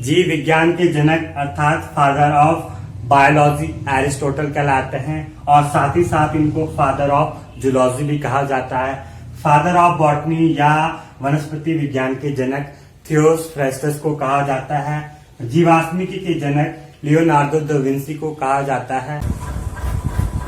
जीव विज्ञान के जनक अर्थात फादर ऑफ बायोलॉजी एरिस्टोटल कहलाते हैं और साथ ही साथ इनको फादर ऑफ जूलॉजी भी कहा जाता है। फादर ऑफ बॉटनी या वनस्पति विज्ञान के जनक थियोफ्रास्टस को कहा जाता है। जीवाश्मिकी के जनक लियोनार्डो दा विंसी को कहा जाता है।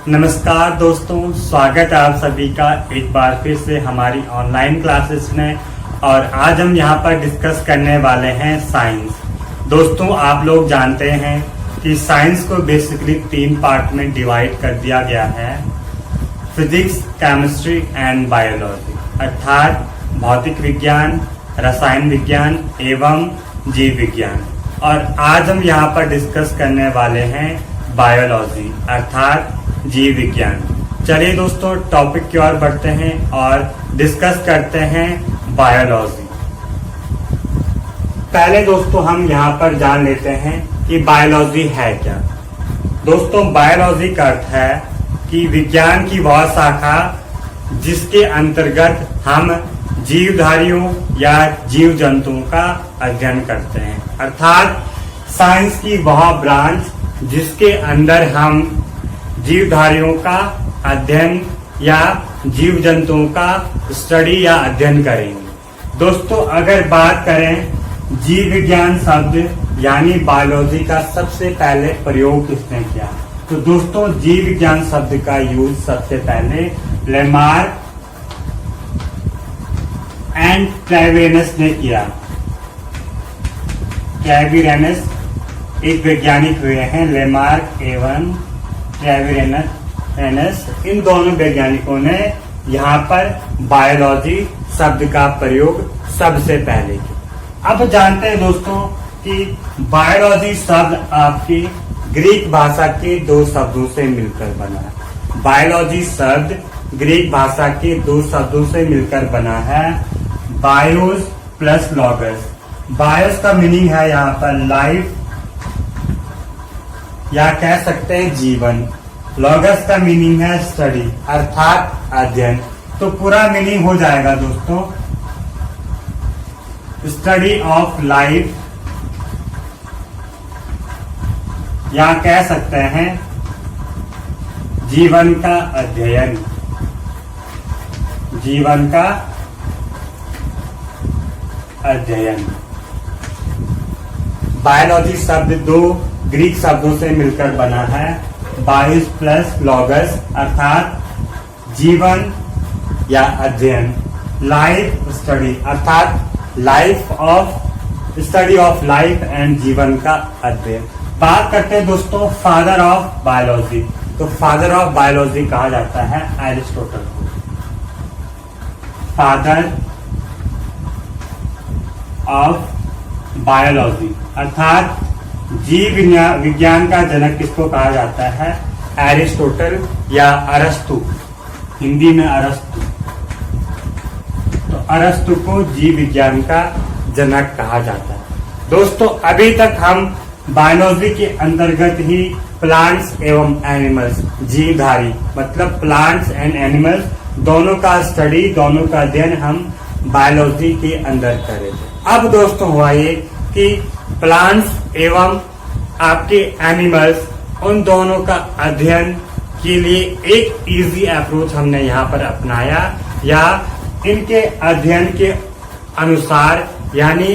नमस्कार दोस्तों, स्वागत है आप सभी का एक बार फिर से हमारी ऑनलाइन क्लासेस में। और आज हम यहाँ पर डिस्कस करने वाले हैं साइंस। दोस्तों, आप लोग जानते हैं कि साइंस को बेसिकली 3 पार्ट में डिवाइड कर दिया गया है, फिजिक्स, केमिस्ट्री एंड बायोलॉजी, अर्थात भौतिक विज्ञान, रसायन विज्ञान एवं जीव विज्ञान। और आज हम यहाँ पर डिस्कस करने वाले हैं बायोलॉजी अर्थात जीव विज्ञान। चलिए दोस्तों, टॉपिक की ओर बढ़ते हैं और डिस्कस करते हैं बायोलॉजी। पहले दोस्तों हम यहाँ पर जान लेते हैं कि बायोलॉजी है क्या। दोस्तों, बायोलॉजी का अर्थ है कि विज्ञान की वह शाखा जिसके अंतर्गत हम जीवधारियों या जीव जंतुओं का अध्ययन करते हैं, अर्थात साइंस की वह ब्रांच जिसके अंदर हम जीवधारियों का अध्ययन या जीव जंतुओं का स्टडी या अध्ययन करेंगे। दोस्तों, अगर बात करें जीव विज्ञान शब्द यानी बायोलॉजी का सबसे पहले प्रयोग किसने किया, तो दोस्तों जीव विज्ञान शब्द का यूज सबसे पहले लेमार्क एंड क्लैविरेनस ने किया। क्लैविरेनस एक वैज्ञानिक हुए हैं, लेमार्क एवं क्लैविरेनस, इन दोनों वैज्ञानिकों ने यहाँ पर बायोलॉजी शब्द का प्रयोग सबसे पहले किया। अब जानते हैं दोस्तों कि बायोलॉजी शब्द आपकी ग्रीक भाषा के 2 शब्दों से मिलकर बना है। बायोलॉजी शब्द ग्रीक भाषा के 2 शब्दों से मिलकर बना है, बायोस प्लस लॉगस। बायोस का मीनिंग है यहाँ पर लाइफ या कह सकते हैं जीवन। लॉगस का मीनिंग है स्टडी अर्थात अध्ययन। तो पूरा मीनिंग हो जाएगा दोस्तों स्टडी ऑफ लाइफ या कह सकते हैं जीवन का अध्ययन। जीवन का अध्ययन। बायोलॉजी शब्द 2 ग्रीक शब्दों से मिलकर बना है, बायोस प्लस लॉगस अर्थात जीवन या अध्ययन, लाइफ स्टडी अर्थात life of study of life and जीवन का अध्ययन। बात करते हैं दोस्तों फादर ऑफ बायोलॉजी। तो फादर ऑफ बायोलॉजी कहा जाता है एरिस्टोटल को। फादर ऑफ बायोलॉजी अर्थात जीव विज्ञान का जनक किसको कहा जाता है, एरिस्टोटल या अरस्तु, हिंदी में अरस्तु। तो अरस्तु को जीव विज्ञान का जनक कहा जाता है। दोस्तों, अभी तक हम बायोलॉजी के अंतर्गत ही प्लांट्स एवं एनिमल्स, जीवधारी मतलब प्लांट्स एंड एनिमल्स, दोनों का स्टडी, दोनों का अध्ययन हम बायोलॉजी के अंदर कर रहे थे। अब दोस्तों हुआ ये कि प्लांट्स एवं आपके एनिमल्स, उन दोनों का अध्ययन के लिए एक इजी अप्रोच हमने यहाँ पर अपनाया या इनके अध्ययन के अनुसार यानी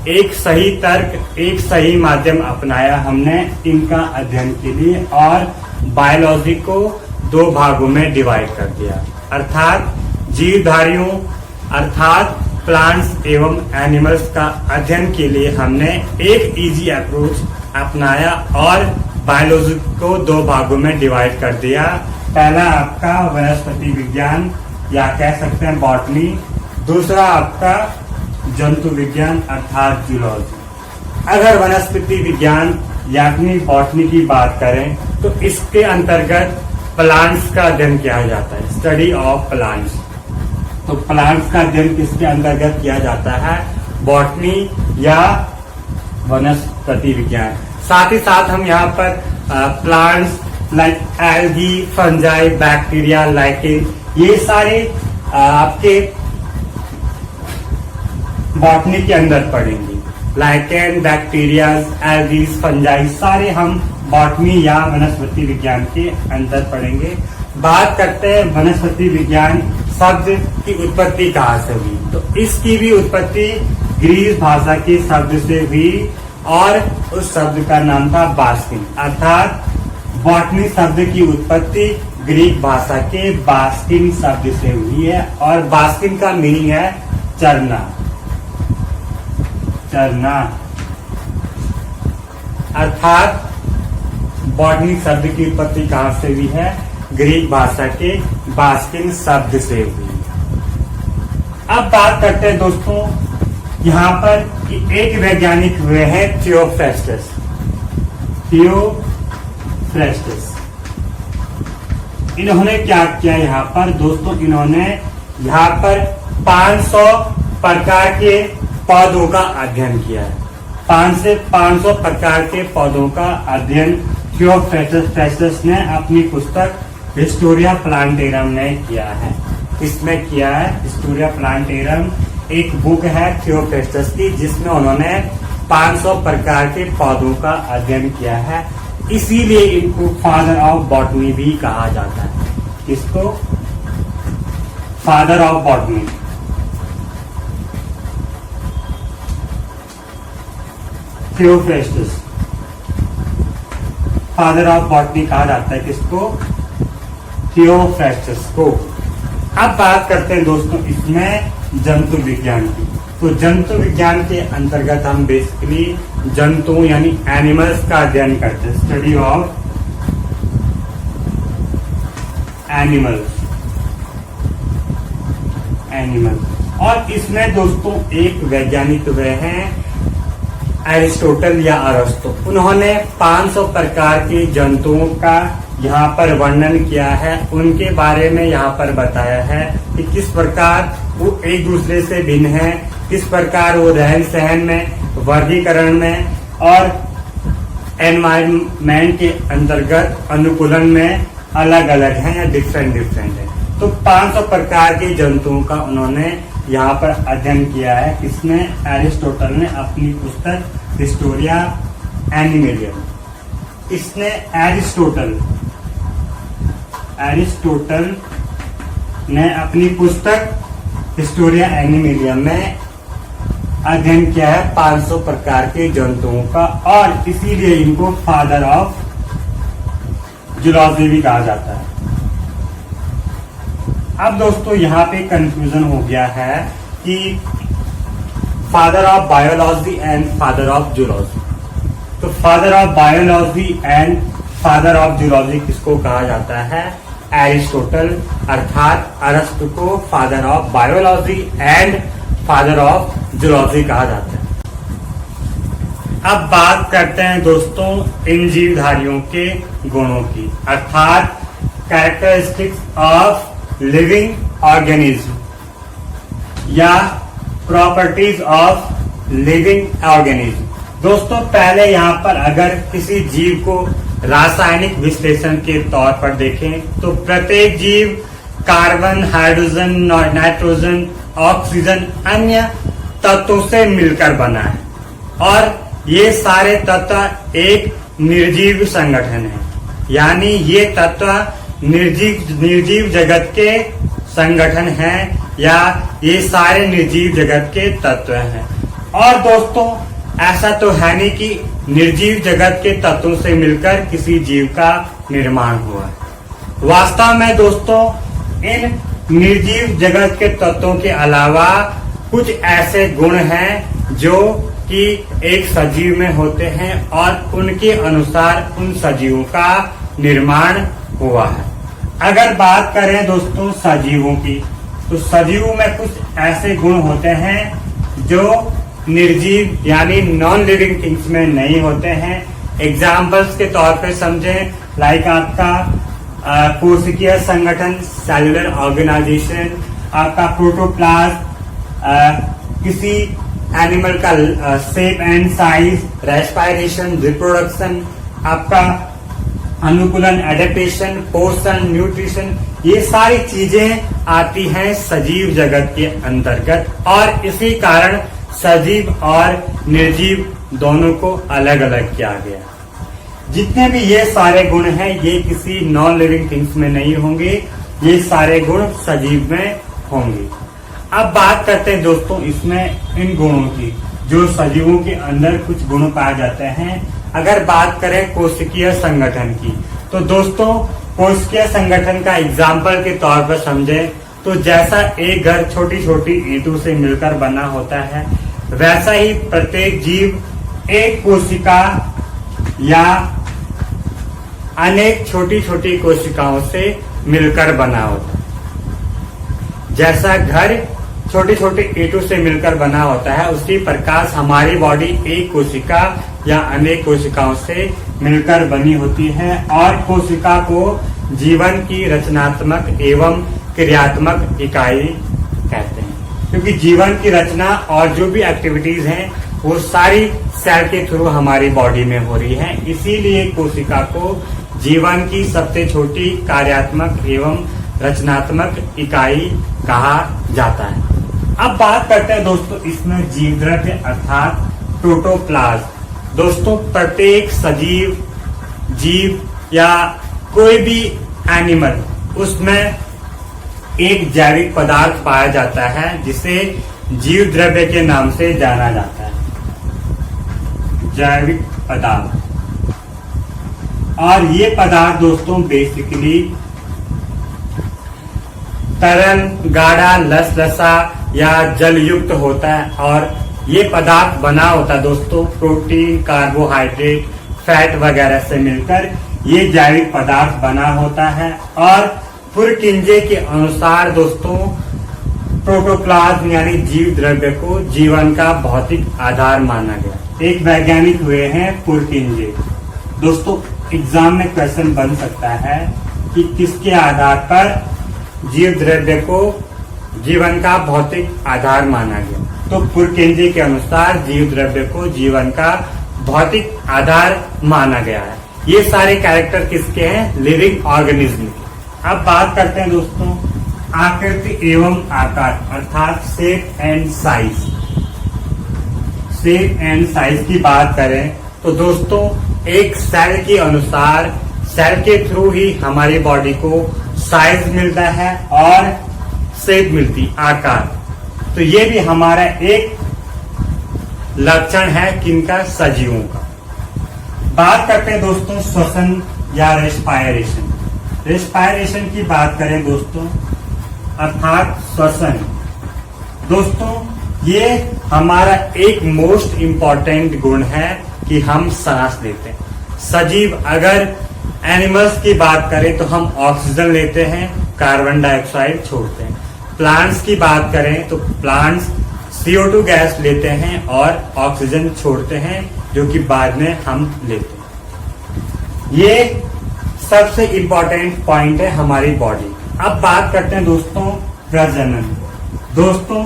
एक सही तर्क, एक सही माध्यम अपनाया हमने इनका अध्ययन के लिए और बायोलॉजी को 2 भागों में डिवाइड कर दिया, अर्थात जीवधारियों अर्थात प्लांट्स एवं एनिमल्स का अध्ययन के लिए हमने एक इजी अप्रोच अपनाया और बायोलॉजी को 2 भागों में डिवाइड कर दिया। पहला आपका वनस्पति विज्ञान या कह सकते हैं बॉटनी, दूसरा आपका जंतु विज्ञान अर्थात जूलॉजी। अगर वनस्पति विज्ञान यानी बॉटनी की बात करें तो इसके अंतर्गत प्लांट्स का अध्ययन किया जाता है, स्टडी ऑफ प्लांट्स। तो प्लांट्स का अध्ययन किसके अंतर्गत किया जाता है, बॉटनी या वनस्पति विज्ञान। साथ ही साथ हम यहाँ पर plants like algae, fungi, bacteria, lichen, ये सारे आपके बॉटनी के अंदर पढ़ेंगे। लाइकेन, बैक्टीरिया, एल्गीज, फंजाई, सारे हम बॉटनी या वनस्पति विज्ञान के अंदर पढ़ेंगे। बात करते हैं वनस्पति विज्ञान शब्द की उत्पत्ति कहाँ से हुई। तो इसकी भी उत्पत्ति ग्रीक भाषा के शब्द से हुई और उस शब्द का नाम था बास्किन। अर्थात बॉटनी शब्द की उत्पत्ति ग्रीक भाषा के बास्किन शब्द से हुई है और बास्किन का मीनिंग है चरना। चरना अर्थात बॉटनी शब्द की उत्पत्ति कहां से हुई है? ग्रीक भाषा के बास्किन शब्द से हुई। अब बात करते हैं दोस्तों यहाँ पर कि एक वैज्ञानिक हुए हैं थियोफ्रेस्टस। थियोफ्रेस्टस इन्होंने क्या किया यहाँ पर दोस्तों? इन्होंने यहाँ पर 500 प्रकार के पौधों का अध्ययन किया है। 500 प्रकार के पौधों का अध्ययन थियोफ्रेस्टस ने अपनी पुस्तक हिस्टोरिया प्लांटेरम में किया है। इसमें किया है हिस्टोरिया प्लांटेरम, एक बुक है थियोफ्रेस्टस की जिसमें उन्होंने 500 प्रकार के पौधों का अध्ययन किया है। इसीलिए इनको फादर ऑफ बॉटनी भी कहा जाता है। इसको father of botany. Theophrastus father of botany कहा जाता है किसको? थियोफ्रेस्टस को। अब बात करते हैं दोस्तों इसमें जंतु विज्ञान की। तो जंतु विज्ञान के अंतर्गत हम बेसिकली जंतु यानी एनिमल्स का अध्ययन करते हैं। Study of animals. और इसमें दोस्तों एक वैज्ञानिक हुए हैं एरिस्टोटल या अरस्तु। उन्होंने 500 प्रकार के जंतुओं का यहाँ पर वर्णन किया है। उनके बारे में यहाँ पर बताया है कि किस प्रकार वो एक दूसरे से भिन्न है, किस प्रकार वो रहन सहन में, वर्गीकरण में और एनवायरमेंट के अंतर्गत अनुकूलन में अलग अलग हैं या डिफरेंट है। तो 500 प्रकार के जंतुओं का उन्होंने यहाँ पर अध्ययन किया है। किसने? एरिस्टोटल ने अपनी पुस्तक हिस्टोरिया एनिमेलियम। इसने एरिस्टोटल ने अपनी पुस्तक हिस्टोरिया एनिमेलियम में अध्ययन किया है 500 प्रकार के जंतुओं का और इसीलिए इनको फादर ऑफ जूलॉजी भी कहा जाता है। अब दोस्तों यहाँ पे कंफ्यूजन हो गया है कि father of biology and father of zoology. तो father of biology and father of zoology किसको कहा जाता है? एरिस्टोटल अर्थात अरस्तु को father of biology and father of zoology कहा जाता है। अब बात करते हैं दोस्तों इन जीवधारियों के गुणों की अर्थात कैरेक्टरिस्टिक्स ऑफ लिविंग ऑर्गेनिज्म या प्रॉपर्टीज ऑफ लिविंग ऑर्गेनिज्म। दोस्तों पहले यहाँ पर अगर किसी जीव को रासायनिक विश्लेषण के तौर पर देखें तो प्रत्येक जीव कार्बन, हाइड्रोजन, नाइट्रोजन, ऑक्सीजन अन्य तत्वों से मिलकर बना है और ये सारे तत्व एक निर्जीव संगठन है। यानी ये तत्व निर्जीव जगत के संगठन हैं या ये सारे निर्जीव जगत के तत्व हैं। और दोस्तों ऐसा तो है नहीं कि निर्जीव जगत के तत्वों से मिलकर किसी जीव का निर्माण हुआ है। वास्तव में दोस्तों इन निर्जीव जगत के तत्वों के अलावा कुछ ऐसे गुण हैं जो कि एक सजीव में होते हैं और उनके अनुसार उन सजीवों का निर्माण हुआ है। अगर बात करें दोस्तों सजीवों की तो सजीवों में कुछ ऐसे गुण होते हैं जो निर्जीव यानी नॉन लिविंग थिंग्स में नहीं होते हैं। एग्जाम्पल्स के तौर पे समझें लाइक आपका कोशिकीय संगठन, सेलुलर ऑर्गेनाइजेशन, आपका प्रोटोप्लाज्म, किसी एनिमल का shape and size, respiration, reproduction, आपका अनुकूलन, एडेप्टेशन, पोषण, न्यूट्रिशन, ये सारी चीजें आती हैं सजीव जगत के अंतर्गत और इसी कारण सजीव और निर्जीव दोनों को अलग अलग किया गया। जितने भी ये सारे गुण हैं ये किसी नॉन लिविंग थिंग्स में नहीं होंगे, ये सारे गुण सजीव में होंगे। अब बात करते हैं दोस्तों इसमें इन गुणों की, जो सजीवों के अंदर कुछ गुण पाए जाते हैं। अगर बात करें कोशिकीय संगठन की, तो दोस्तों कोशिकीय संगठन का एग्जाम्पल के तौर पर समझें तो जैसा एक घर छोटी छोटी ईंटों से मिलकर बना होता है, वैसा ही प्रत्येक जीव एक कोशिका या अनेक छोटी छोटी कोशिकाओं से मिलकर बना होता है। जैसा घर छोटी छोटी ईंटों से मिलकर बना होता है, उसी प्रकार हमारी बॉडी एक कोशिका या अनेक कोशिकाओं से मिलकर बनी होती है और कोशिका को जीवन की रचनात्मक एवं क्रियात्मक इकाई कहते हैं, क्योंकि जीवन की रचना और जो भी एक्टिविटीज हैं वो सारी सेल के थ्रू हमारी बॉडी में हो रही है। इसीलिए कोशिका को जीवन की सबसे छोटी कार्यात्मक एवं रचनात्मक इकाई कहा जाता है। अब बात करते हैं दोस्तों इसमें जीव द्रव्य अर्थात प्रोटोप्लाज्म। दोस्तों प्रत्येक सजीव जीव या कोई भी एनिमल उसमें एक जैविक पदार्थ पाया जाता है जिसे जीव द्रव्य के नाम से जाना जाता है, जैविक पदार्थ। और ये पदार्थ दोस्तों बेसिकली तरल, गाढ़ा, लसलसा या जल युक्त होता है और ये पदार्थ बना होता है दोस्तों प्रोटीन, कार्बोहाइड्रेट, फैट वगैरह से मिलकर ये जैविक पदार्थ बना होता है। और पुरकिंजे के अनुसार दोस्तों प्रोटोप्लाज्म यानी जीव द्रव्य को जीवन का भौतिक आधार माना गया। एक वैज्ञानिक हुए हैं पुरकिंजे। दोस्तों एग्जाम में क्वेश्चन बन सकता है कि किसके आधार पर जीव द्रव्य को जीवन का भौतिक आधार माना गया, तो पुरकिंजे के अनुसार जीव द्रव्य को जीवन का भौतिक आधार माना गया है। ये सारे कैरेक्टर किसके हैं? लिविंग ऑर्गेनिज्म के। अब बात करते हैं दोस्तों आकृति एवं आकार अर्थात shape and size. Shape and size की बात करें तो दोस्तों एक सेल के अनुसार सेल के थ्रू ही हमारी बॉडी को साइज मिलता है और शेप मिलती, आकार। तो ये भी हमारा एक लक्षण है किनका? सजीवों का। बात करते हैं दोस्तों श्वसन या रेस्पायरेशन। रेस्पायरेशन की बात करें दोस्तों अर्थात श्वसन। दोस्तों ये हमारा एक मोस्ट इम्पॉर्टेंट गुण है कि हम सांस लेते हैं। सजीव अगर एनिमल्स की बात करें तो हम ऑक्सीजन लेते हैं, कार्बन डाइऑक्साइड छोड़ते हैं। प्लांट्स की बात करें तो प्लांट्स CO2 गैस लेते हैं और ऑक्सीजन छोड़ते हैं, जो कि बाद में हम लेते हैं। ये सबसे इम्पोर्टेंट पॉइंट है हमारी बॉडी। अब बात करते हैं दोस्तों प्रजनन। दोस्तों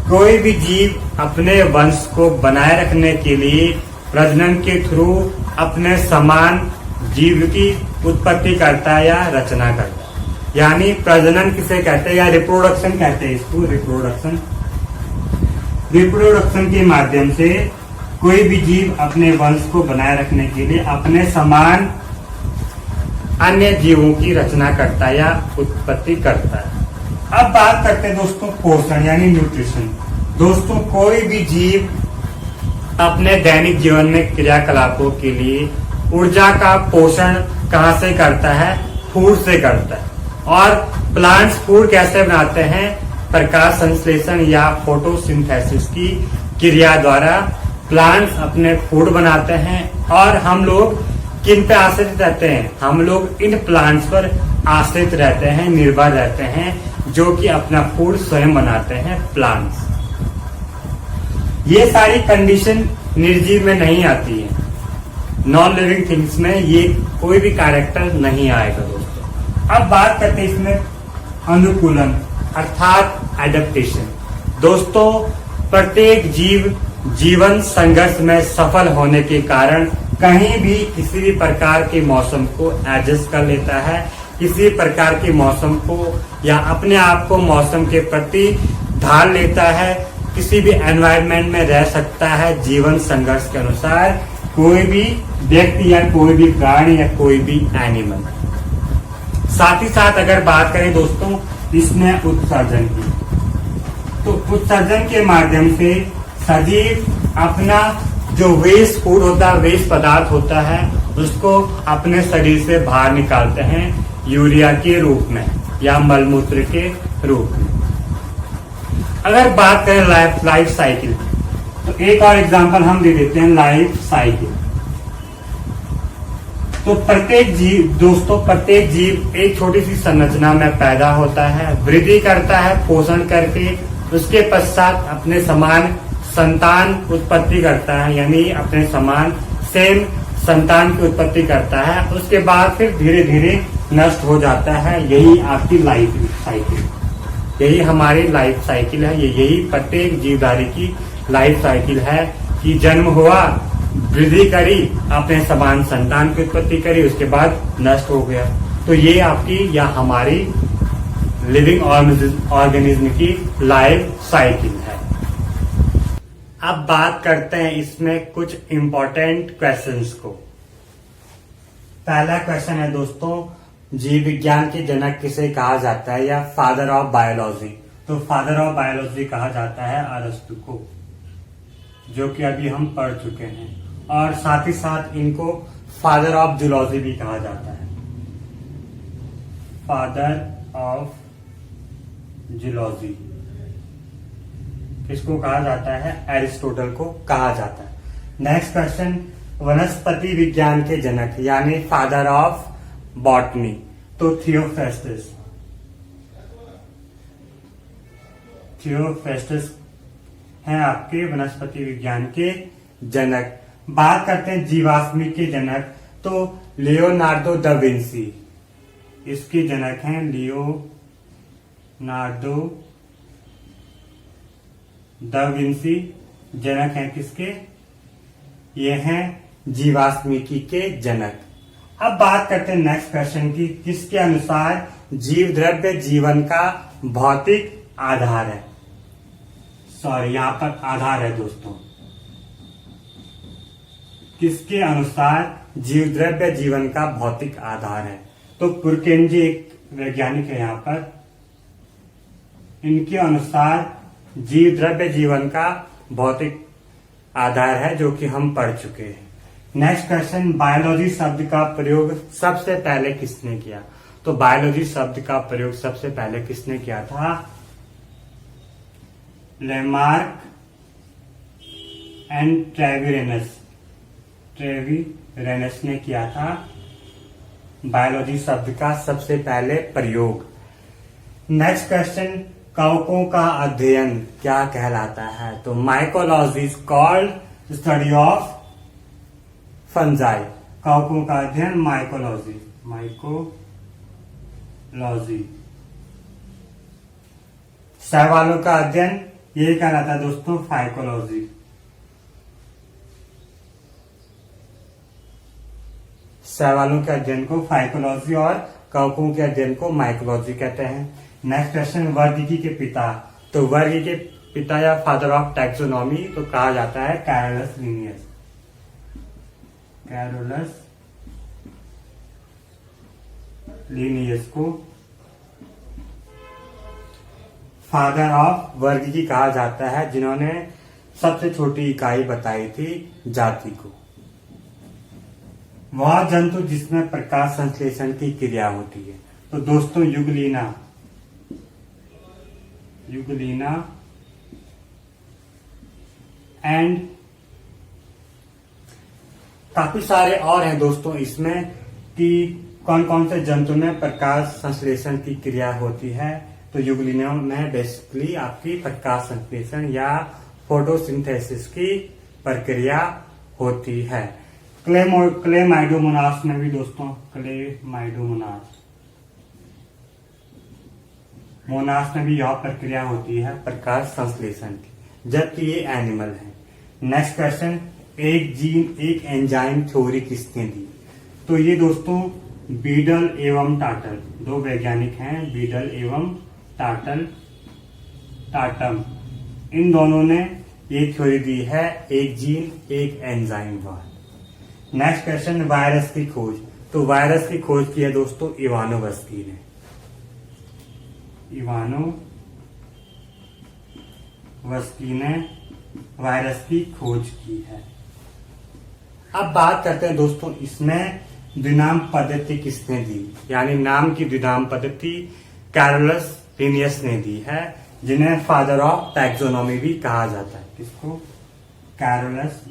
कोई भी जीव अपने वंश को बनाए रखने के लिए प्रजनन के थ्रू अपने समान जीव की उत्पत्ति करता है या रचना करता है। यानी प्रजनन किसे कहते हैं या रिप्रोडक्शन कहते हैं इसको, रिप्रोडक्शन। रिप्रोडक्शन के माध्यम से कोई भी जीव अपने वंश को बनाए रखने के लिए अपने समान अन्य जीवों की रचना करता है या उत्पत्ति करता है। अब बात करते हैं दोस्तों पोषण यानी न्यूट्रिशन। दोस्तों कोई भी जीव अपने दैनिक जीवन में क्रियाकलापों के लिए ऊर्जा का पोषण कहाँ से करता है? फूड से करता है। और प्लांट्स फूड कैसे बनाते हैं? प्रकाश संश्लेषण या फोटोसिंथेसिस की क्रिया द्वारा प्लांट्स अपने फूड बनाते हैं। और हम लोग किन पे आश्रित रहते हैं? हम लोग इन प्लांट्स पर आश्रित रहते हैं, निर्भर रहते हैं, जो कि अपना फूड स्वयं बनाते हैं प्लांट्स। ये सारी कंडीशन निर्जीव में नहीं आती है। नॉन लिविंग थिंग्स में ये कोई भी कैरेक्टर नहीं आएगा दोस्तों। अब बात करते हैं इसमें अनुकूलन अर्थात एडेप्टेशन। दोस्तों प्रत्येक जीव जीवन संघर्ष में सफल होने के कारण कहीं भी किसी भी प्रकार के मौसम को एडजस्ट कर लेता है, किसी प्रकार के मौसम को या अपने आप को मौसम के प्रति ढाल लेता है, किसी भी एनवायरनमेंट में रह सकता है जीवन संघर्ष के अनुसार, कोई भी व्यक्ति या कोई भी प्राणी या कोई भी एनिमल। साथ ही साथ अगर बात करें दोस्तों इसमें उत्सर्जन की, तो उत्सर्जन के माध्यम से सजीव अपना जो वेस्ट फूड होता है, वेस्ट पदार्थ होता है, उसको अपने शरीर से बाहर निकालते हैं यूरिया के रूप में या मलमूत्र के रूप में। अगर बात करें लाइफ साइकिल, तो एक और एग्जांपल हम दे देते हैं लाइफ साइकिल। तो प्रत्येक जीव एक छोटी सी संरचना में पैदा होता है, वृद्धि करता है पोषण करके, उसके पश्चात अपने समान संतान उत्पत्ति करता है, यानी अपने समान सेम संतान की उत्पत्ति करता है, उसके बाद फिर धीरे धीरे नष्ट हो जाता है। यही आपकी लाइफ साइकिल, यही हमारी लाइफ साइकिल है। यही प्रत्येक जीवधारी की लाइफ साइकिल है कि जन्म हुआ, वृद्धि करी, अपने समान संतान की उत्पत्ति करी, उसके बाद नष्ट हो गया। तो ये आपकी या हमारी लिविंग ऑर्गेनिज्म की लाइफ साइकिल है। अब बात करते हैं इसमें कुछ इंपॉर्टेंट क्वेश्चंस को। पहला क्वेश्चन है दोस्तों, जीव विज्ञान के जनक किसे कहा जाता है या फादर ऑफ बायोलॉजी? तो फादर ऑफ बायोलॉजी कहा जाता है अरस्तु को, जो कि अभी हम पढ़ चुके हैं। और साथ ही साथ इनको फादर ऑफ जूलॉजी भी कहा जाता है। फादर ऑफ जूलॉजी किसको कहा जाता है? एरिस्टोटल को कहा जाता है। नेक्स्ट क्वेश्चन, वनस्पति विज्ञान के जनक यानी फादर ऑफ बॉटनी, तो थियोफ्रेस्टस। थियोफ्रेस्टस हैं आपके वनस्पति विज्ञान के जनक। बात करते हैं जीवाश्मी के जनक, तो लियोनार्डो दा विंसी इसके जनक हैं। लियोनार्डो दा विंसी जनक हैं किसके? ये हैं जीवाश्मिकी के जनक। अब बात करते हैं नेक्स्ट क्वेश्चन की, किसके अनुसार जीव द्रव्य जीवन का भौतिक आधार है? सॉरी, यहां पर आधार है दोस्तों। किसके अनुसार जीव द्रव्य जीवन का भौतिक आधार है? तो पुरकेंजी एक वैज्ञानिक है यहाँ पर, इनके अनुसार जीव द्रव्य जीवन का भौतिक आधार है, जो कि हम पढ़ चुके हैं। नेक्स्ट क्वेश्चन, बायोलॉजी शब्द का प्रयोग सबसे पहले किसने किया? तो बायोलॉजी शब्द का प्रयोग सबसे पहले किसने किया था? लेमार्क एंड ट्रेविरेनस ने किया था बायोलॉजी शब्द का सबसे पहले प्रयोग। नेक्स्ट क्वेश्चन, कवकों का अध्ययन क्या कहलाता है? तो mycology is called study of fungi. कवकों का अध्ययन माइकोलॉजी। शैवालों का अध्ययन ये कहलाता है दोस्तों फाइकोलॉजी। शैवालों के अध्ययन को फाइकोलॉजी और कवकों के अध्ययन को माइकोलॉजी कहते हैं। नेक्स्ट क्वेश्चन, वर्गीकी के पिता, तो वर्गीकी के पिता या फादर ऑफ टैक्सोनॉमी तो कहा जाता है कैरोलस लिनियस। कैरोलस लिनियस को फादर ऑफ वर्गीकी कहा जाता है, जिन्होंने सबसे छोटी इकाई बताई थी जाति को। वह जंतु जिसमें प्रकाश संश्लेषण की क्रिया होती है, तो दोस्तों युगलीना एंड काफी सारे और हैं दोस्तों इसमें कि कौन कौन से जंतु में प्रकाश संश्लेषण की क्रिया होती है। तो युगलीना में बेसिकली आपकी प्रकाश संश्लेषण या फोटोसिंथेसिस की प्रक्रिया होती है। क्लेमाइडोमोनास में भी दोस्तों मोनास में भी यह प्रक्रिया होती है प्रकाश संश्लेषण की, जबकि ये एनिमल है। नेक्स्ट क्वेश्चन, एक एंजाइम थ्योरी किसने दी? तो ये दोस्तों बीडल एवं टाटल, दो वैज्ञानिक हैं, बीडल एवं टाटम। इन दोनों ने ये थ्योरी दी है, एक जीन एक एंजाइम वार। नेक्स्ट क्वेश्चन, वायरस की खोज। तो वायरस की खोज की है दोस्तों इवानोवस्की ने। इवानोवस्की ने वायरस की खोज की है। अब बात करते हैं दोस्तों, इसमें द्विनाम पद्धति किसने दी, यानी नाम की द्विनाम पद्धति कैरोलस लिनियस ने दी है, जिन्हें फादर ऑफ टैक्सोनॉमी भी कहा जाता है। किसको? कैरोलस